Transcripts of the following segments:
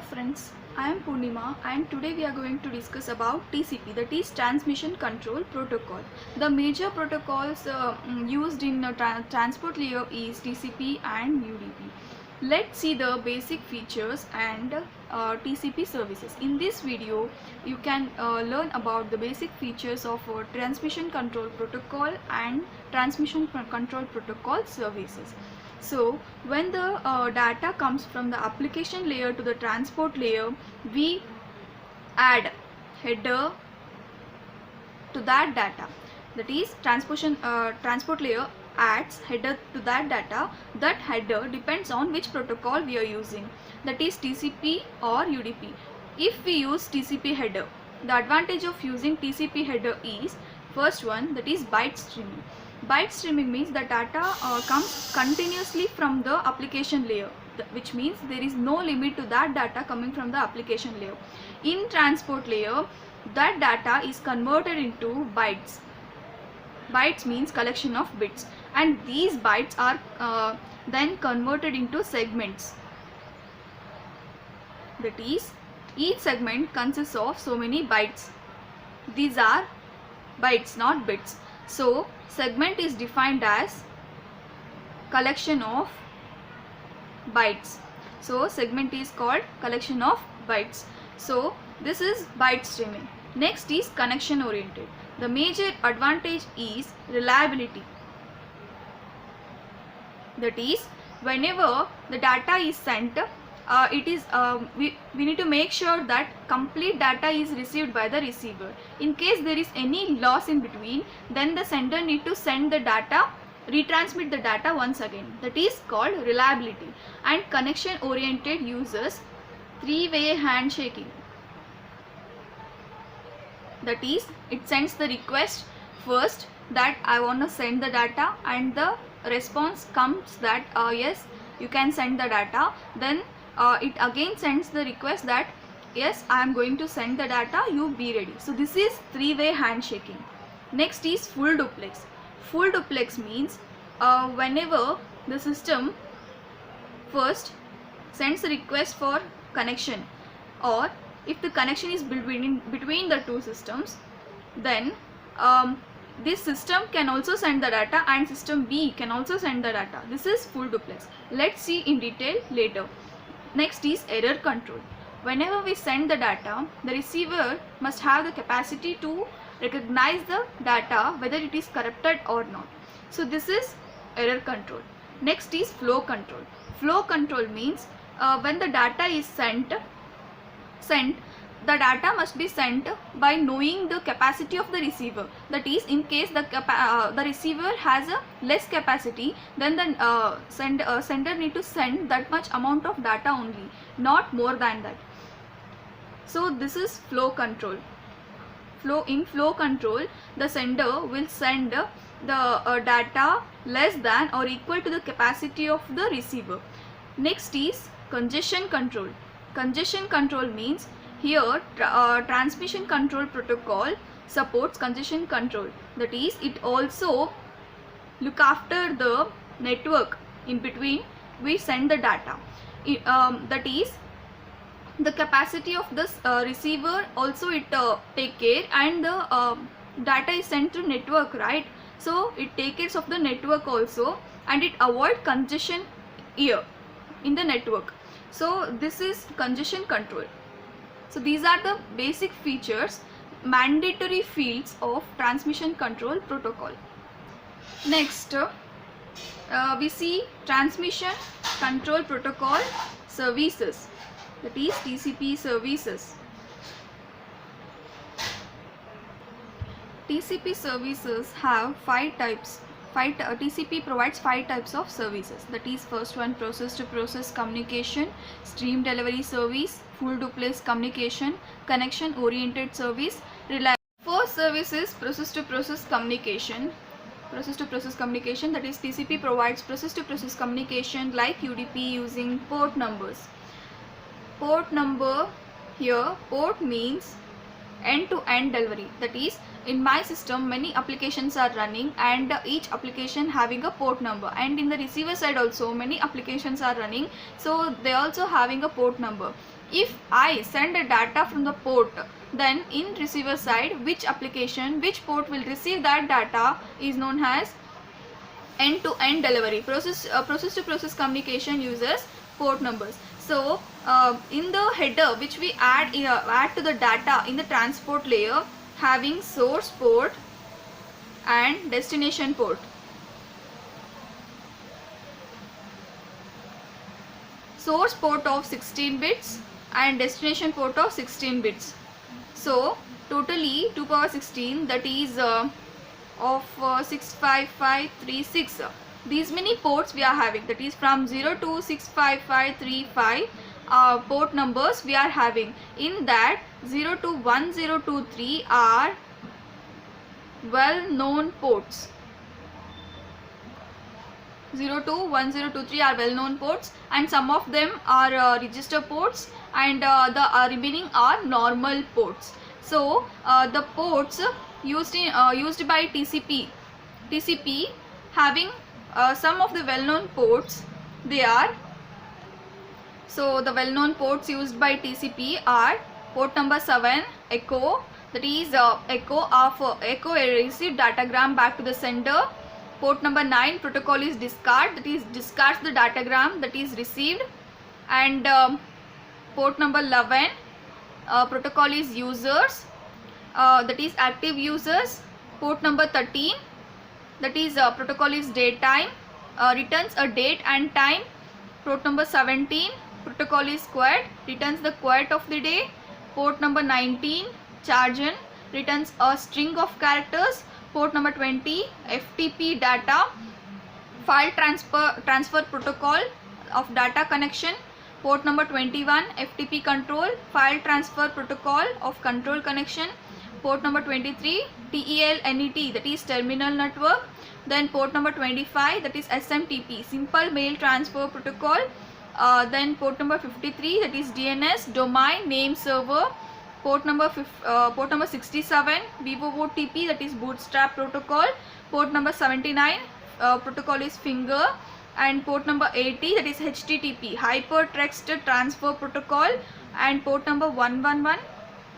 friends, I am Purnima and today we are going to discuss about TCP, that is Transmission Control Protocol. The major protocols used in transport layer is TCP and UDP. Let's see the basic features and TCP services. In this video, you can learn about the basic features of Transmission Control Protocol and Transmission Control Protocol services. So when the data comes from the application layer to the transport layer, we add header to that data. That is transport layer adds header to that data. That header depends on which protocol we are using, that is TCP or UDP. If we use TCP header, the advantage of using TCP header is first one, that is byte streaming. Byte streaming means the data comes continuously from the application layer, which means there is no limit to that data coming from the application layer. In transport layer, that data is converted into bytes. Bytes means collection of bits, and these bytes are then converted into segments. That is, each segment consists of so many bytes. These are bytes, not bits. So segment is defined as collection of bytes. So segment is called collection of bytes. So this is byte streaming. Next is connection oriented. The major advantage is reliability. That is, whenever the data is sent, we need to make sure that complete data is received by the receiver. In case there is any loss in between, then the sender need to send the data, retransmit the data once again. That is called reliability. And connection oriented uses three-way handshaking. That is, it sends the request first that I want to send the data, and the response comes that yes, you can send the data. Then it again sends the request that yes, I am going to send the data, you be ready. So this is three-way handshaking. Next is full duplex. Full duplex means whenever the system first sends a request for connection, or if the connection is between the two systems, then this system can also send the data and system B can also send the data. This is full duplex. Let's see in detail later. Next is error control. Whenever we send the data, the receiver must have the capacity to recognize the data whether it is corrupted or not. So this is error control. Next is flow control. Flow control means when the data is sent, the data must be sent by knowing the capacity of the receiver. That is, in case the receiver has a less capacity, then the sender need to send that much amount of data only, not more than that. So this is flow control. In flow control, the sender will send the data less than or equal to the capacity of the receiver. Next is congestion control. Congestion control means here transmission control protocol supports congestion control. That is, it also look after the network in between we send the data. That is, the capacity of this receiver also it take care, and the data is sent to network, right? So it takes care of the network also, and it avoid congestion here in the network. So this is congestion control. So these are the basic features, mandatory fields of transmission control protocol. Next, we see transmission control protocol services, that is TCP services. TCP services have 5 types. TCP provides 5 types of services. That is, first one, process to process communication, stream delivery service, full duplex communication, connection oriented service, reliable. First service is process to process communication. Process to process communication, that is, TCP provides process to process communication like UDP using port numbers. Port number, here port means end to end delivery. That is, in my system many applications are running and each application having a port number, and in the receiver side also many applications are running, so they also having a port number. If I send a data from the port, then in receiver side, which port will receive that data is known as end-to-end delivery. Process-to-process communication uses port numbers. So in the header which we add to the data in the transport layer, having source port and destination port. Source port of 16 bits and destination port of 16 bits. So totally 2 power 16, that is of 65536. These many ports we are having, that is from 0 to 65535 port numbers we are having. In that 0 to 1023 are well known ports. 0 to 1023 are well known ports, and some of them are register ports, and the remaining are normal ports. So the ports used by TCP having some of the well known ports, they are, so the well known ports used by TCP are port number 7 echo, that is echo receive datagram back to the sender. Port number 9 protocol is discard, that is discards the datagram that is received. And port number 11 protocol is users, that is active users. Port number 13, that is protocol is datetime, returns a date and time. Port number 17 protocol is quet, returns the quet of the day. Port number 19 chargen, returns a string of characters. Port number 20 FTP data, file transfer protocol of data connection. Port number 21 FTP control, file transfer protocol of control connection. Port number 23 TEL-NET, that is terminal network. Then port number 25, that is SMTP, simple mail transfer protocol. Then port number 53, that is DNS, domain name server. Port number 67 VoOTP, that is bootstrap protocol. Port number 79 protocol is finger. And port number 80, that is HTTP, hypertext transfer protocol. And port number 111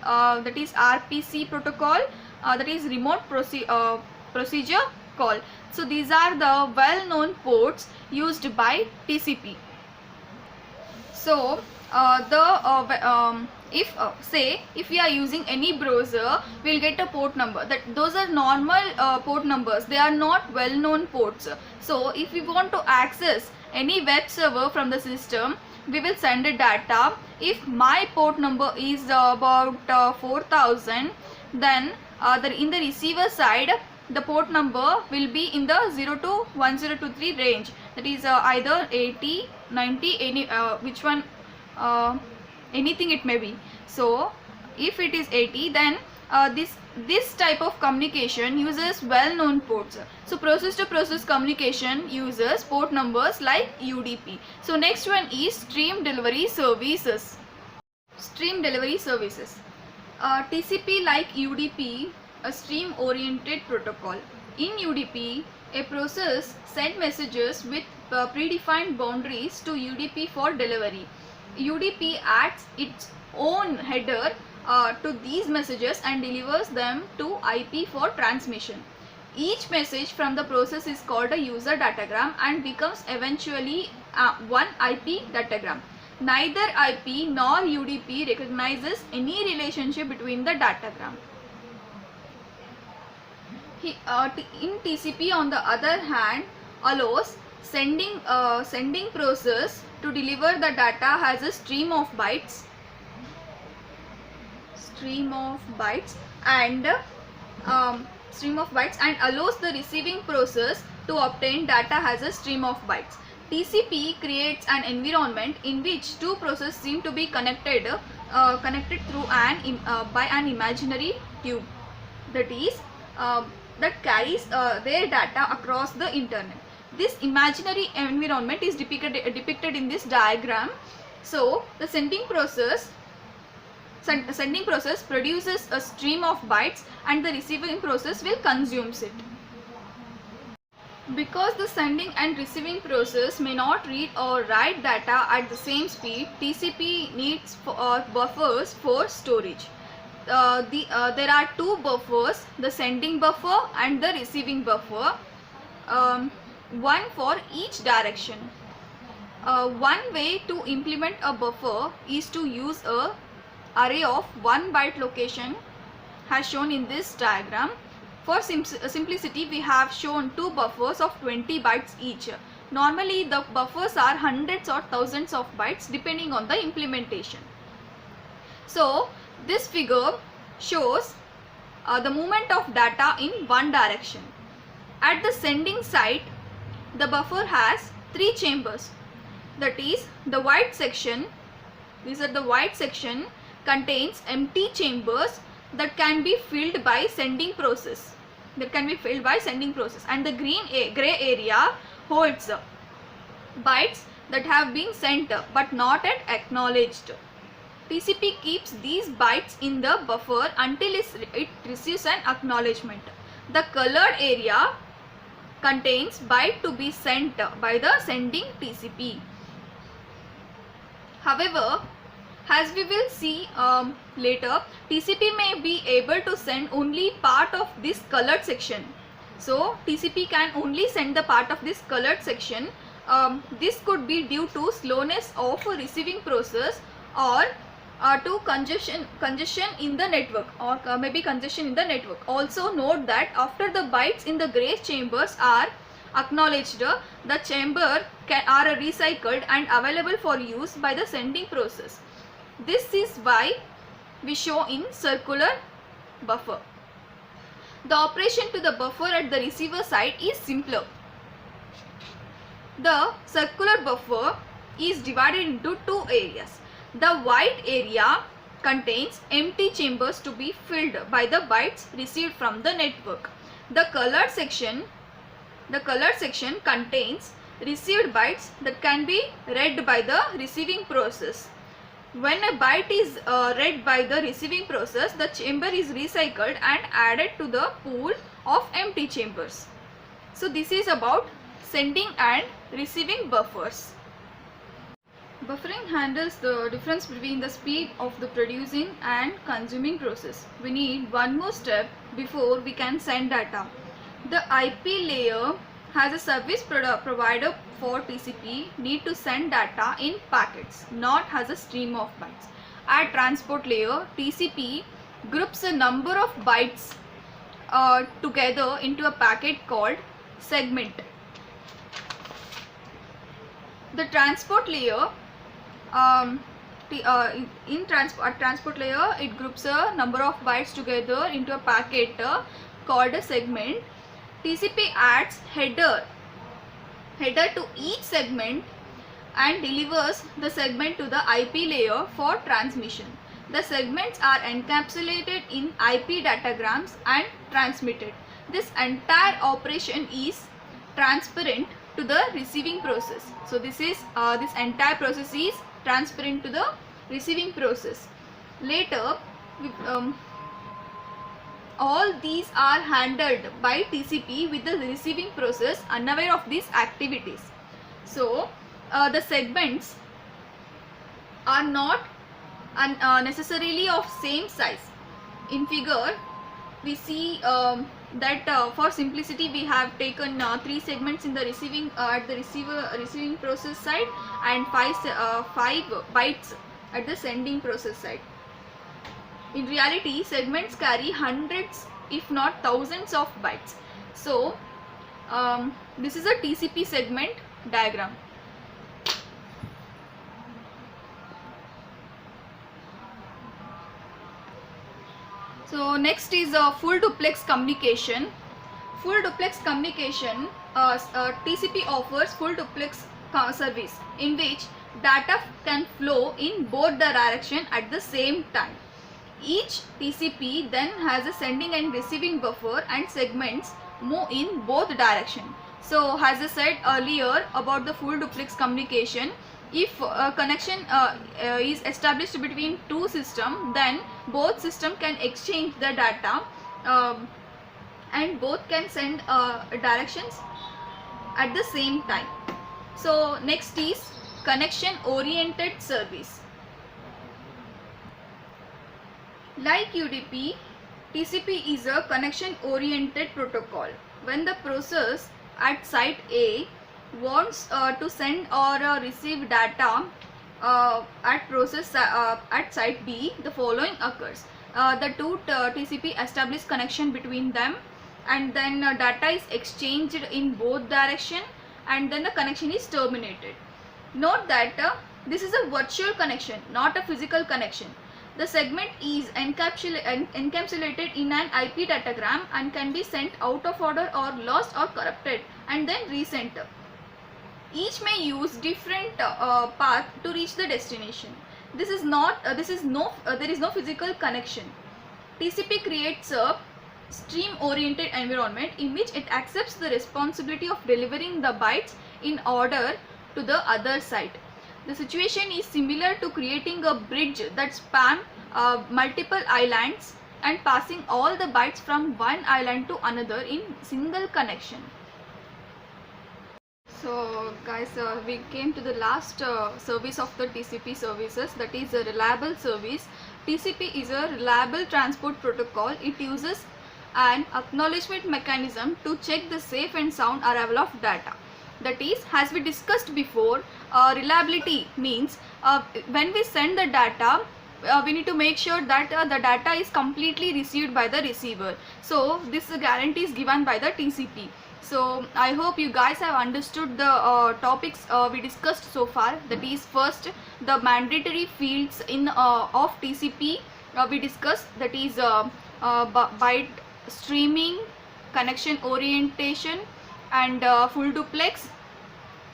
that is RPC protocol, that is remote procedure call. So these are the well known ports used by TCP. So if we are using any browser, we will get a port number. Those are normal port numbers, they are not well known ports. So if we want to access any web server from the system, we will send a data. If my port number is about 4000, then in the receiver side the port number will be in the 0 to 1023 range, that is either 80, 90, any which one, anything it may be. So if it is 80, then this type of communication uses well known ports. So process to process communication uses port numbers like UDP. So next one is stream delivery services. Stream delivery services. TCP like UDP, a stream oriented protocol. In UDP, a process sends messages with predefined boundaries to UDP for delivery. UDP adds its own header to these messages and delivers them to IP for transmission. Each message from the process is called a user datagram and becomes eventually one IP datagram. Neither IP nor UDP recognizes any relationship between the datagram. In TCP, on the other hand, allows sending process to deliver the data has a stream of bytes and allows the receiving process to obtain data has a stream of bytes. TCP creates an environment in which two processes seem to be connected through by an imaginary tube, that is that carries their data across the internet. This imaginary environment is depicted in this diagram. So the sending process produces a stream of bytes and the receiving process will consume it. Because the sending and receiving process may not read or write data at the same speed, TCP needs buffers for storage. There are two buffers, the sending buffer and the receiving buffer, one for each direction. One way to implement a buffer is to use a array of 1 byte location as shown in this diagram. For simplicity, we have shown two buffers of 20 bytes each. Normally, the buffers are hundreds or thousands of bytes depending on the implementation. So, this figure shows the movement of data in one direction. At the sending side, the buffer has three chambers. That is, the white section, these are the white section, contains empty chambers that can be filled by sending process. And the gray area holds bytes that have been sent but not yet acknowledged. TCP keeps these bytes in the buffer until it receives an acknowledgement. The colored area contains byte to be sent by the sending TCP. However, as we will see later, TCP may be able to send only part of this colored section. So, TCP can only send the part of this colored section. This could be due to slowness of receiving process or to congestion in the network, or maybe congestion in the network. Also note that after the bytes in the gray chambers are acknowledged, the chamber are recycled and available for use by the sending process. This is why we show in circular buffer. The operation to the buffer at the receiver side is simpler. The circular buffer is divided into two areas. The white area contains empty chambers to be filled by the bytes received from the network. The colored section contains received bytes that can be read by the receiving process. When a byte is read by the receiving process, the chamber is recycled and added to the pool of empty chambers. So this is about sending and receiving buffers. Buffering handles the difference between the speed of the producing and consuming process. We need one more step before we can send data. The IP layer has a service provider for TCP need to send data in packets, not as a stream of bytes. At transport layer, TCP groups a number of bytes together into a packet called segment. The transport layer, at transport layer, it groups a number of bytes together into a packet called a segment. TCP adds header to each segment and delivers the segment to the IP layer for transmission. The segments are encapsulated in IP datagrams and transmitted. This entire operation is transparent to the receiving process. So this entire process is transparent to the receiving process. Later, all these are handled by TCP with the receiving process unaware of these activities. So the segments are not necessarily of same size. In figure, we see that for simplicity we have taken 3 segments in the receiving at the receiving process side and 5 bytes at the sending process side. In reality, segments carry hundreds if not thousands of bytes. So this is a TCP segment diagram. So next is full duplex communication. Full duplex communication, TCP offers full duplex service in which data can flow in both the direction at the same time. Each TCP then has a sending and receiving buffer and segments move in both directions. So as I said earlier about the full duplex communication, if a connection is established between two systems, then both systems can exchange the data and both can send directions at the same time. So next is connection oriented service. Like UDP, TCP is a connection oriented protocol. When the process at site A wants to send or receive data at site B, the following occurs. The two TCP establish connection between them, and then data is exchanged in both direction, and then the connection is terminated. Note that this is a virtual connection, not a physical connection. The segment is encapsulated in an IP datagram and can be sent out of order or lost or corrupted and then resent. Each may use different path to reach the destination. There is no physical connection. TCP creates a stream-oriented environment in which it accepts the responsibility of delivering the bytes in order to the other site. The situation is similar to creating a bridge that spans multiple islands and passing all the bytes from one island to another in single connection. So guys, we came to the last service of the TCP services, that is a reliable service. TCP is a reliable transport protocol. It uses an acknowledgement mechanism to check the safe and sound arrival of data. That is, as we discussed before, reliability means when we send the data, we need to make sure that the data is completely received by the receiver. So this guarantee is given by the TCP. So I hope you guys have understood the topics we discussed so far. That is, first, the mandatory fields in of TCP we discussed. That is byte streaming, connection orientation, and full duplex,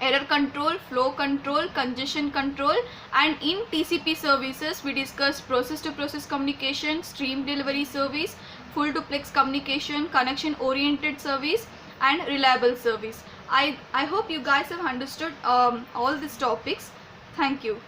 error control, flow control, congestion control. And in TCP services we discussed process to process communication, stream delivery service, full duplex communication, connection oriented service, and reliable service. I hope you guys have understood all these topics. Thank you.